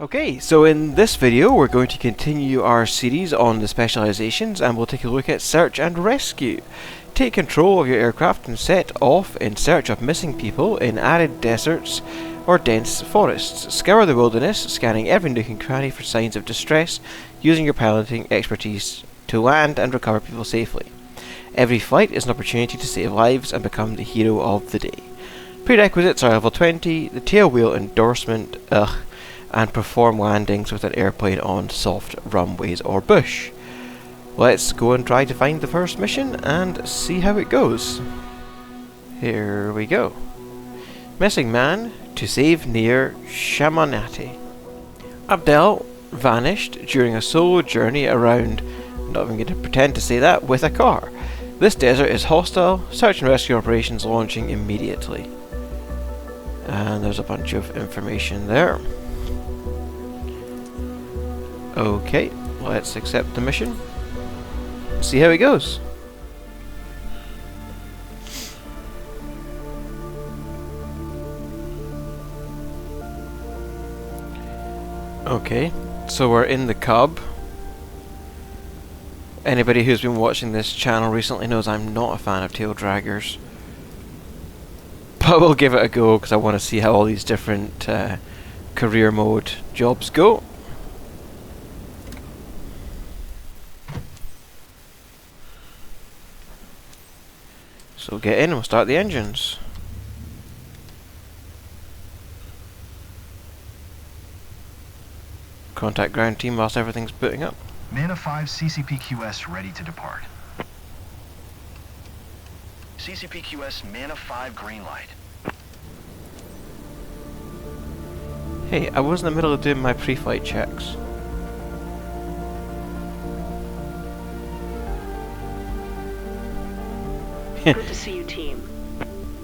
Okay, so in this video we're going to continue our series on the specializations and we'll take a look at search and rescue. Take control of your aircraft and set off in search of missing people in arid deserts or dense forests. Scour the wilderness, scanning every nook and cranny for signs of distress, using your piloting expertise to land and recover people safely. Every flight is an opportunity to save lives and become the hero of the day. Prerequisites are level 20, the tail wheel endorsement, and perform landings with an airplane on soft runways or bush. Let's go and try to find the first mission and see how it goes. Here we go. Missing man to save near Shamanati. Abdel vanished during a solo journey around, not even going to pretend to say that, with a car. This desert is hostile, search and rescue operations launching immediately. And there's a bunch of information there. Okay, let's accept the mission. See how it goes. Okay, so we're in the Cub. Anybody who's been watching this channel recently knows I'm not a fan of tail draggers. But we'll give it a go because I want to see how all these different career mode jobs go. So get in and we'll start the engines. Contact ground team whilst everything's booting up. Mana 5 CCPQS ready to depart. CCPQS Mana 5 green light. Hey, I was in the middle of doing my pre-flight checks. Good to see you, team.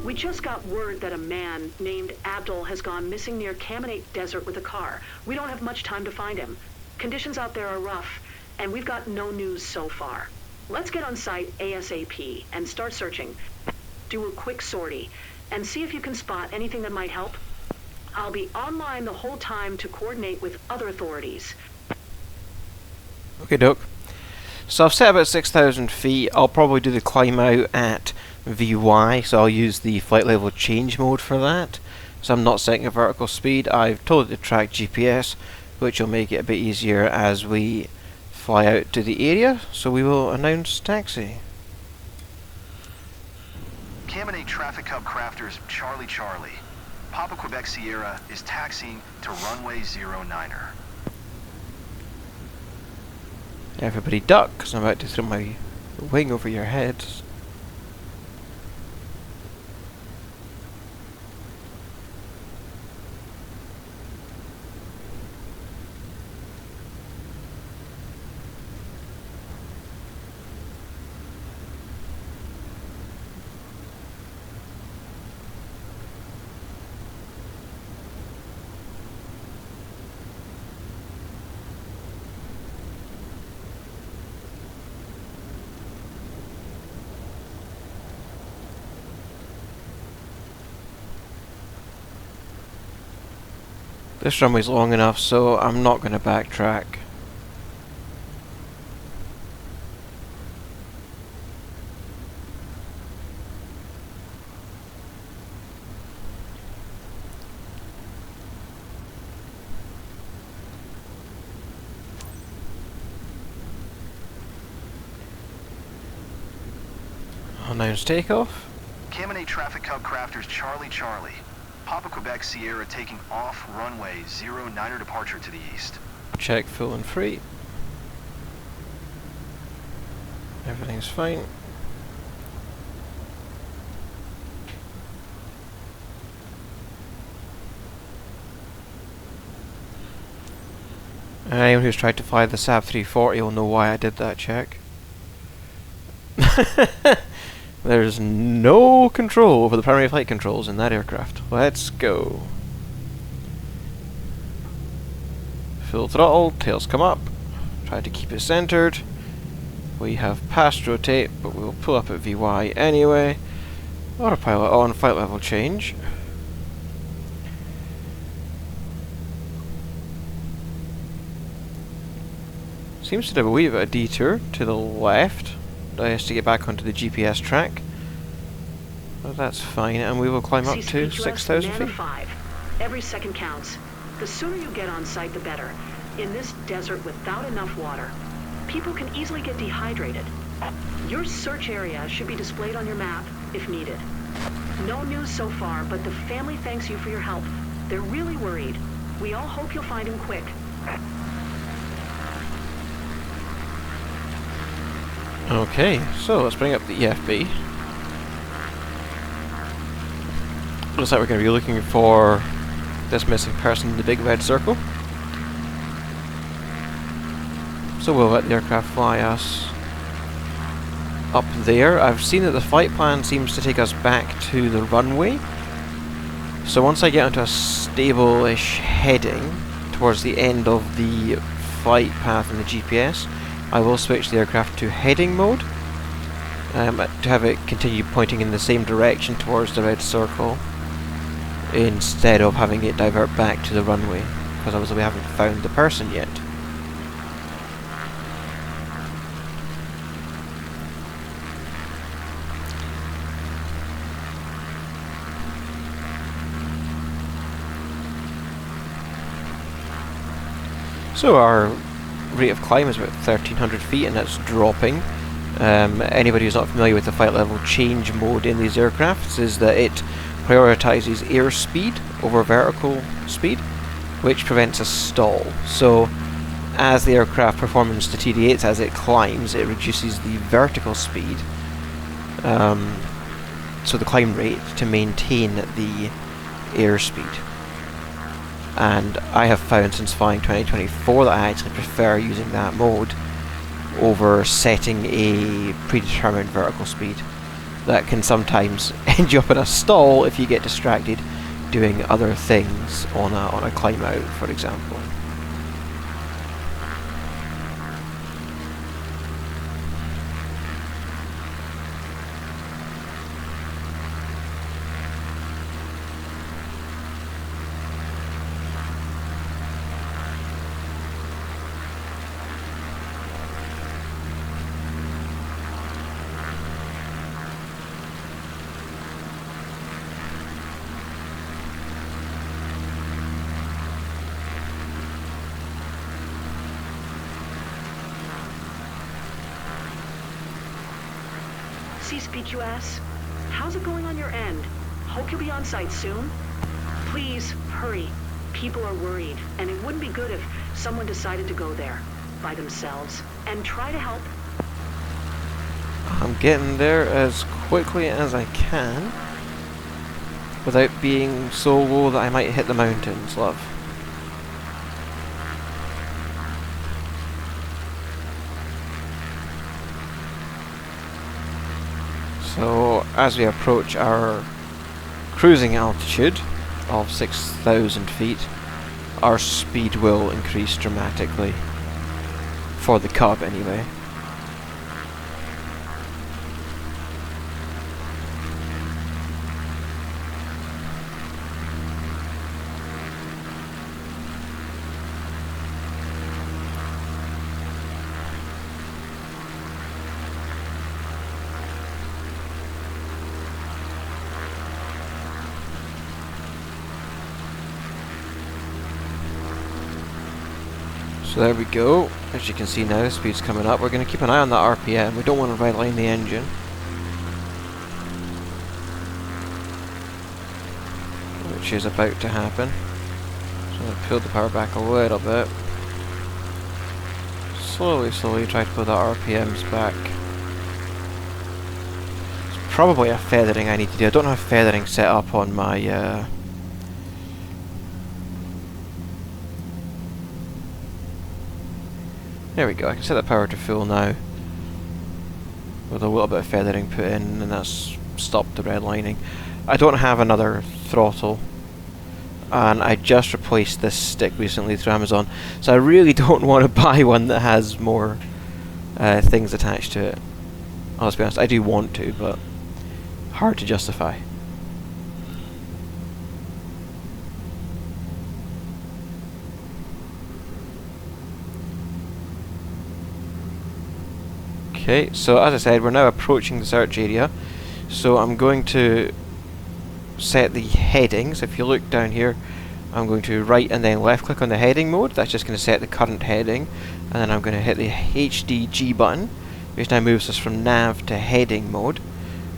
We just got word that a man named Abdul has gone missing near Kaminate Desert with a car. We don't have much time to find him. Conditions out there are rough, and we've got no news so far. Let's get on site ASAP and start searching. Do a quick sortie, and see if you can spot anything that might help. I'll be online the whole time to coordinate with other authorities. Okay, doke. So I've set about 6,000 feet. I'll probably do the climb out at VY, so I'll use the flight level change mode for that. So I'm not setting a vertical speed. I've told it to track GPS, which will make it a bit easier as we fly out to the area. So we will announce taxi. Kaminate Traffic Hub Crafters Charlie Charlie. Papa Quebec Sierra is taxiing to runway 09er. Everybody duck, because I'm about to throw my wing over your heads. This runway's long enough, so I'm not going to backtrack. I'll announce takeoff. Kaminate Traffic Hub Crafters Charlie Charlie. Papa Quebec Sierra taking off runway 09er departure to the east. Check full and free. Everything's fine. And anyone who's tried to fly the SAB 340 will know why I did that check. There's no control over the primary flight controls in that aircraft. Let's go. Full throttle, tails come up. Try to keep it centered. We have passed rotate, but we'll pull up at VY anyway. Autopilot on, flight level change. Seems to have a wee bit of detour to the left. Has to get back onto the GPS track. But that's fine, and we will climb up to 6,000 feet. 5. Every second counts. The sooner you get on site, the better. In this desert without enough water, people can easily get dehydrated. Your search area should be displayed on your map if needed. No news so far, but the family thanks you for your help. They're really worried. We all hope you'll find him quick. Okay, so let's bring up the EFB. Looks like we're going to be looking for this missing person in the big red circle. So we'll let the aircraft fly us up there. I've seen that the flight plan seems to take us back to the runway. So once I get onto a stable-ish heading towards the end of the flight path in the GPS, I will switch the aircraft to heading mode to have it continue pointing in the same direction towards the red circle instead of having it divert back to the runway, because obviously we haven't found the person yet. So our rate of climb is about 1,300 feet, and that's dropping. Anybody who's not familiar with the flight level change mode in these aircrafts is that it prioritizes airspeed over vertical speed, which prevents a stall. So as the aircraft performance deteriorates as it climbs, it reduces the vertical speed, so the climb rate, to maintain the airspeed. And I have found since flying 2024 that I actually prefer using that mode over setting a predetermined vertical speed. That can sometimes end you up in a stall if you get distracted doing other things on a climb out, for example. CSPQS, how's it going on your end? Hope you'll be on site soon. Please, hurry. People are worried, and it wouldn't be good if someone decided to go there by themselves. And try to help. I'm getting there as quickly as I can without being so low that I might hit the mountains, love. So as we approach our cruising altitude of 6,000 feet, our speed will increase dramatically. For the Cub, anyway. So there we go. As you can see now, the speed's coming up. We're going to keep an eye on that RPM. We don't want to redline the engine, which is about to happen. So I'm going to pull the power back a little bit. Slowly try to pull that RPMs back. It's probably a feathering I need to do. I don't have feathering set up on my there we go, I can set the power to full now with a little bit of feathering put in, and that's stopped the redlining. I don't have another throttle, and I just replaced this stick recently through Amazon, so I really don't want to buy one that has more things attached to it. Let's be honest, I do want to, but hard to justify. Okay, so as I said, we're now approaching the search area. So I'm going to set the headings. If you look down here, I'm going to right and then left click on the heading mode. That's just going to set the current heading. And then I'm going to hit the HDG button, which now moves us from nav to heading mode.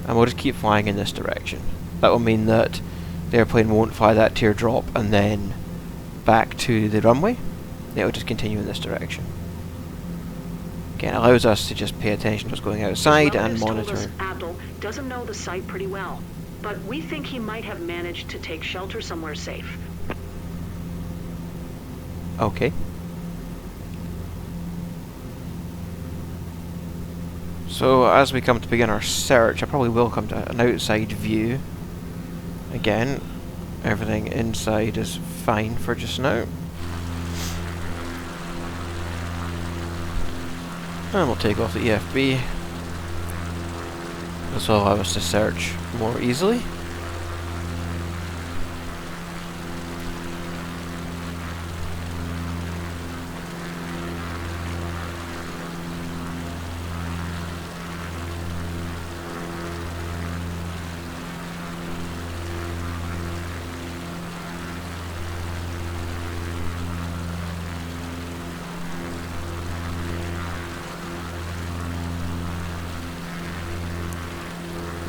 And we'll just keep flying in this direction. That will mean that the airplane won't fly that teardrop and then back to the runway. It will just continue in this direction. Again, it allows us to just pay attention to what's going outside and monitor. Told us Abdul doesn't know the site pretty well, but we think he might have managed to take shelter somewhere safe. Okay. So as we come to begin our search, I probably will come to an outside view. Again, everything inside is fine for just now. And we'll take off the EFB. This will allow us to search more easily.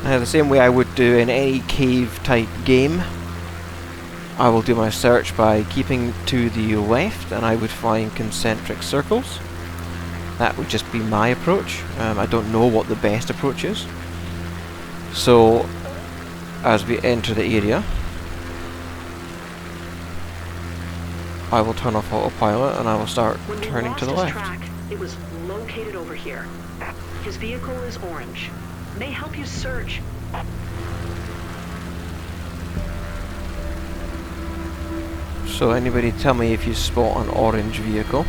Now, the same way I would do in any cave type game, I will do my search by keeping to the left, and I would fly in concentric circles. That would just be my approach. I don't know what the best approach is. So, as we enter the area, I will turn off autopilot and I will start turning to the left. Track, it was located over here. His vehicle is orange. May help you search. So anybody tell me if you spot an orange vehicle.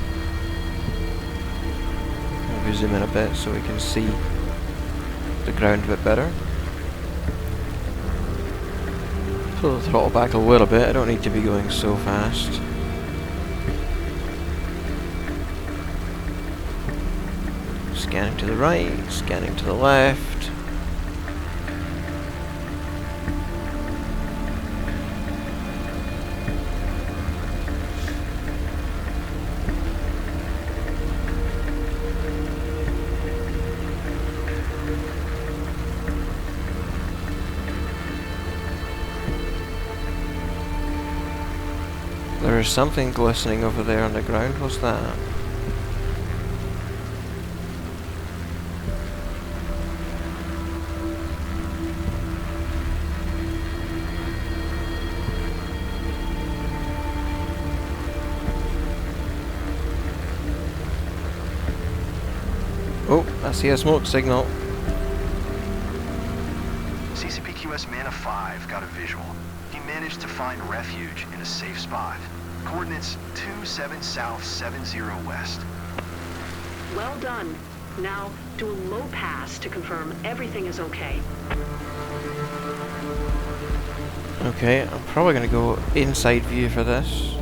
Maybe zoom in a bit so we can see the ground a bit better. Pull the throttle back a little bit, I don't need to be going so fast. Scanning to the right, scanning to the left. There is something glistening over there on the ground. What's that? Oh, I see a smoke signal. CCPQS Mana 5 got a visual. He managed to find refuge in a safe spot. Coordinates 27 south, 70 west. Well done. Now, do a low pass to confirm everything is okay. Okay, I'm probably going to go inside view for this.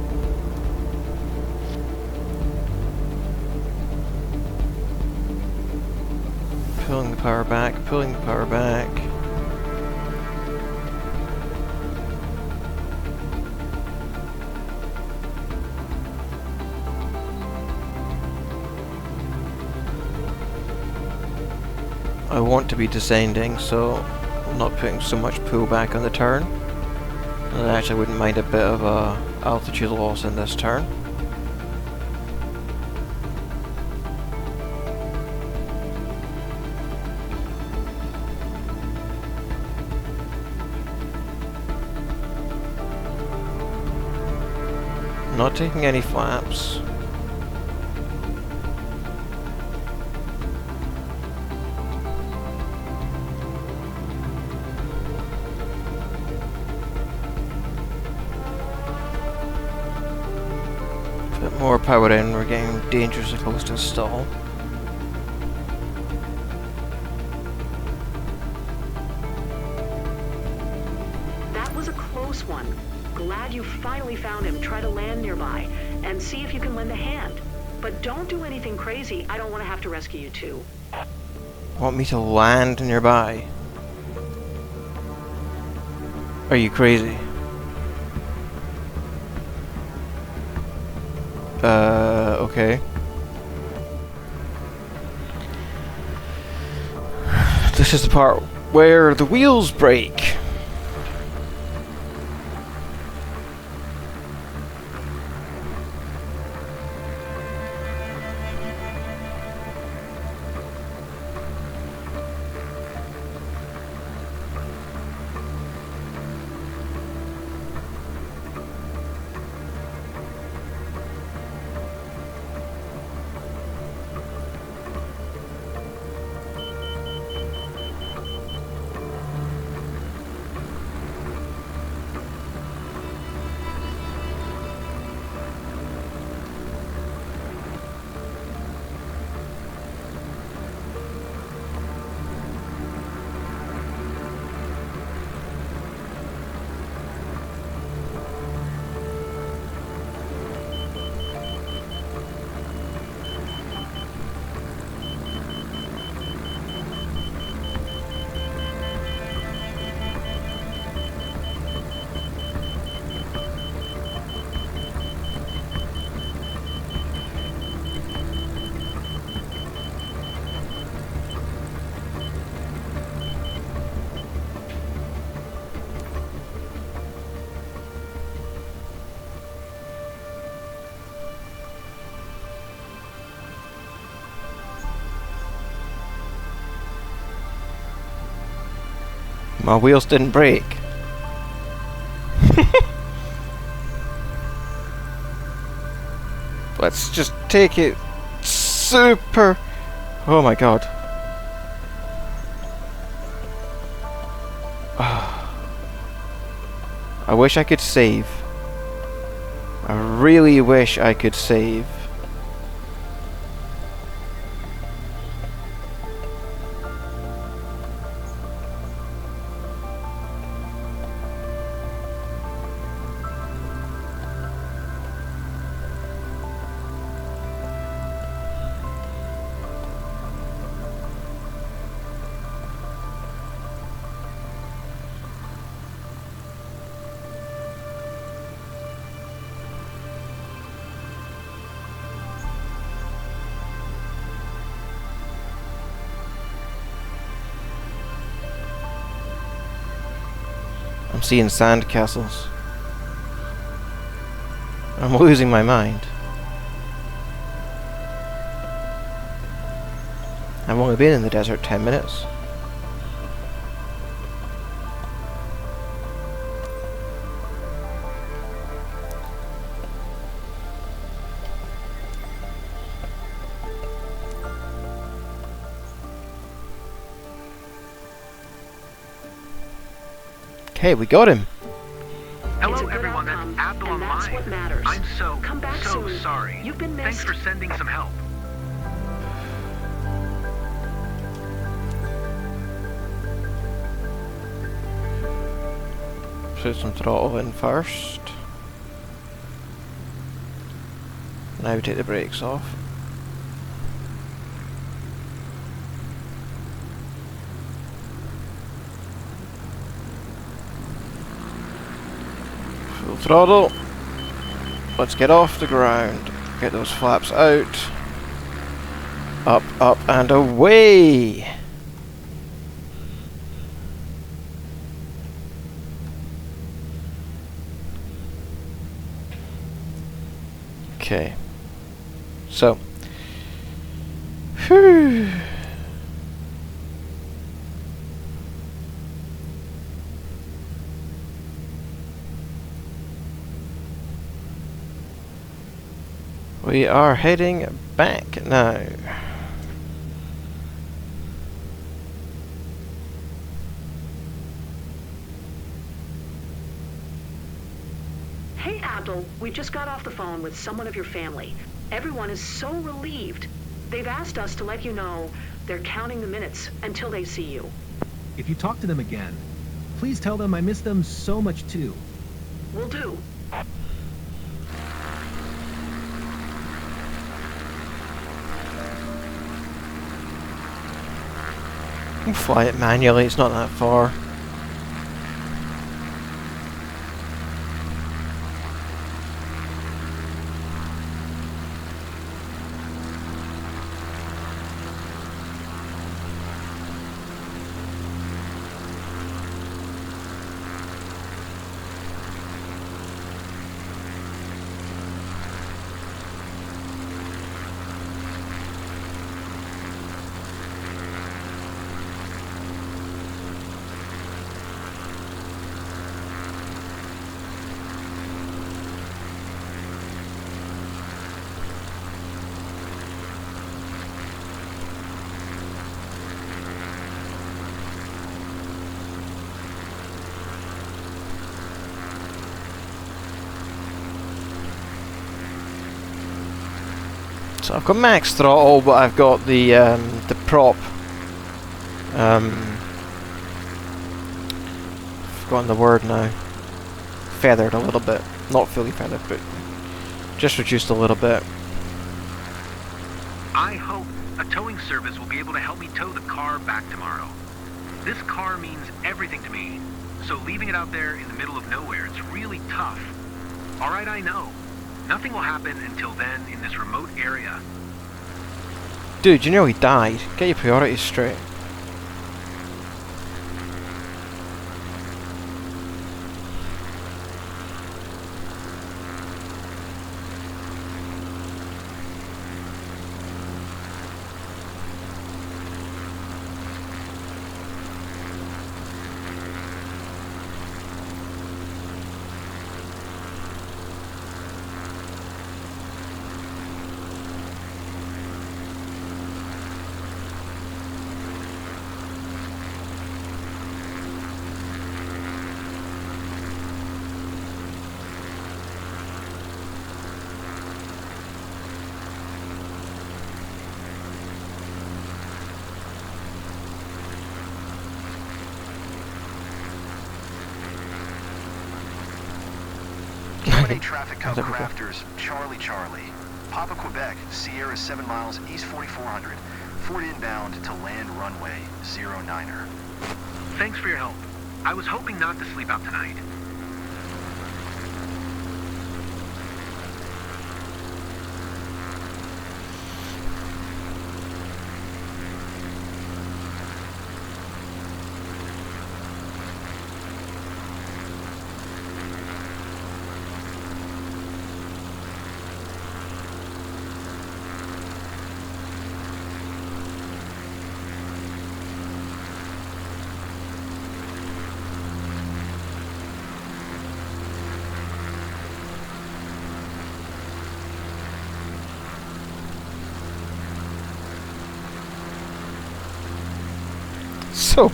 Pulling the power back, pulling the power back. I want to be descending, so I'm not putting so much pull back on the turn. And I actually wouldn't mind a bit of a altitude loss in this turn. Not taking any flaps. Bit more power in, we're getting dangerously close to a stall. That was a close one. Glad you finally found him. Try to land nearby and see if you can lend a hand. But don't do anything crazy. I don't want to have to rescue you too. Want me to land nearby? Are you crazy? Okay. This is the part where the wheels break. My wheels didn't break. Let's just take it super... Oh my god. I wish I could save. I really wish I could save. I'm seeing sand castles. I'm losing my mind. I've only been in the desert 10 minutes. Hey, we got him. Hello, everyone. That's Abdul and that's online. what matters. I'm so soon. sorry. You've been missed. Thanks for sending some help. Put some throttle in first. Now we take the brakes off. Full throttle. Let's get off the ground. Get those flaps out. Up, up, and away! Okay. So. Whew. We are heading back now. Hey, Abdul, we just got off the phone with someone of your family. Everyone is so relieved. They've asked us to let you know they're counting the minutes until they see you. If you talk to them again, please tell them I miss them so much too. Will do. You can fly it manually, it's not that far. So I've got max throttle, but I've got the prop. Forgotten the word now. Feathered a little bit, not fully feathered, but just reduced a little bit. I hope a towing service will be able to help me tow the car back tomorrow. This car means everything to me, so leaving it out there in the middle of nowhere, it's really tough. Alright, I know. Nothing will happen until then in this remote area. Dude, you know he died. Get your priorities straight. Terminate traffic code crafters, Charlie Charlie. Papa Quebec, Sierra 7 miles east 4400. Ford inbound to land runway 09er. Thanks for your help. I was hoping not to sleep out tonight. So,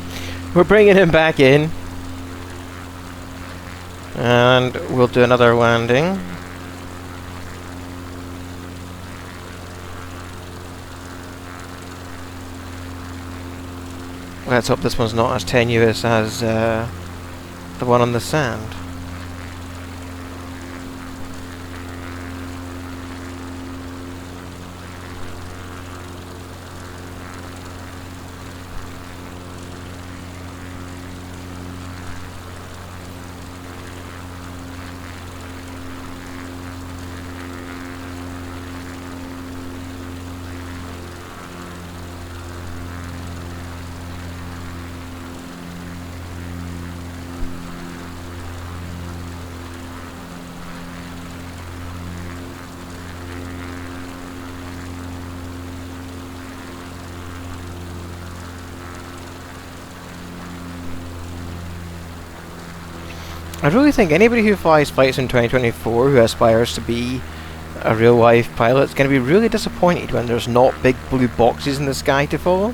we're bringing him back in. And we'll do another landing. Let's hope this one's not as tenuous as the one on the sand. I really think anybody who flies flights in 2024 who aspires to be a real life pilot is going to be really disappointed when there's not big blue boxes in the sky to follow.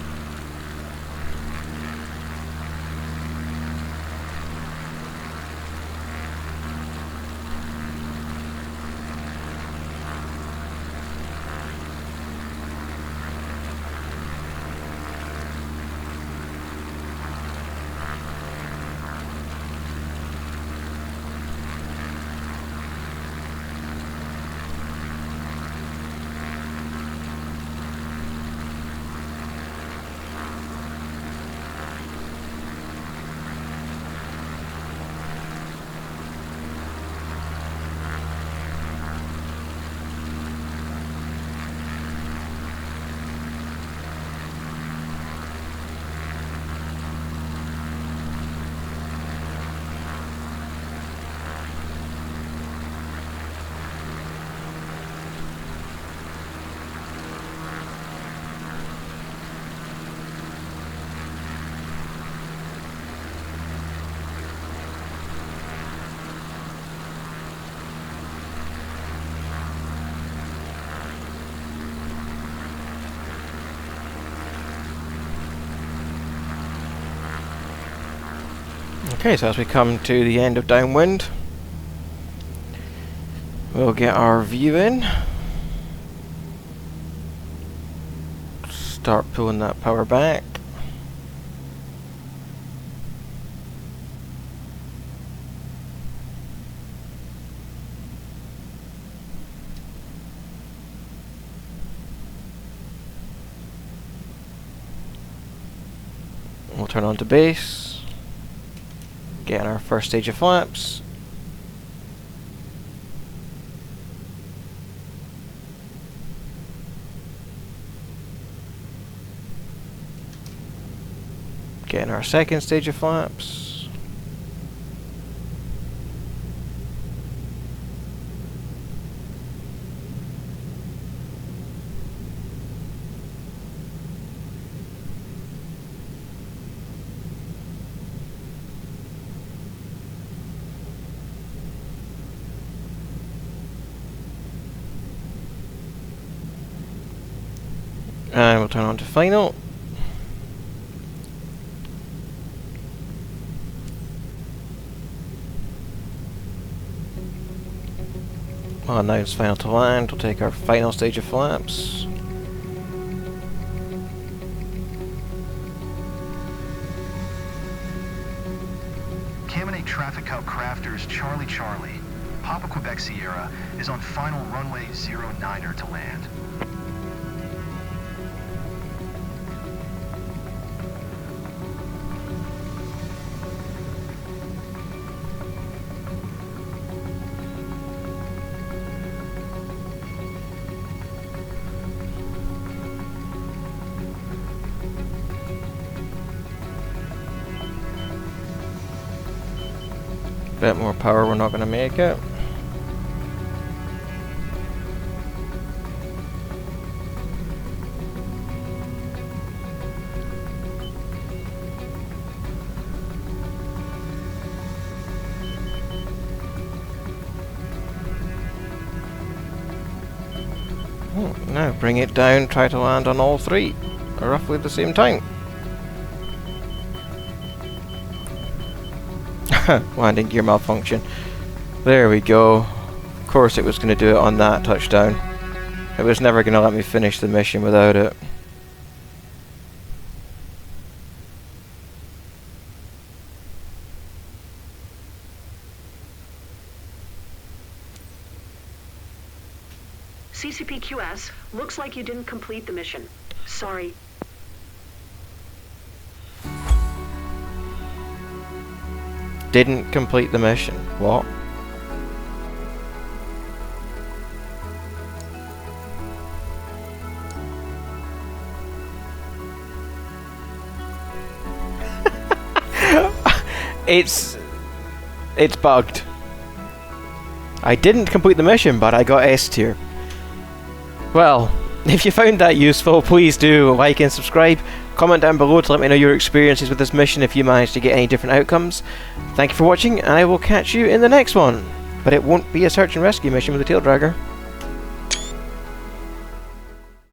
Okay, so as we come to the end of downwind, we'll get our view in. Start pulling that power back. We'll turn on to base. Get our first stage of flaps. Getting our second stage of flaps. And we'll turn on to final. Well, now it's final to land. We'll take our final stage of flaps. Caminate Traffic Cup Crafters Charlie Charlie, Papa Quebec Sierra, is on final runway 09er to land. Bit more power, we're not going to make it. Now bring it down, try to land on all three at roughly the same time. Landing gear malfunction. There we go. Of course it was going to do it on that touchdown. It was never going to let me finish the mission without it. CCPQS, looks like you didn't complete the mission. Sorry. Didn't complete the mission. What? It's bugged. I didn't complete the mission, but I got S tier. Well, if you found that useful, please do like and subscribe. Comment down below to let me know your experiences with this mission if you managed to get any different outcomes. Thank you for watching, and I will catch you in the next one. But it won't be a search and rescue mission with a tail dragger.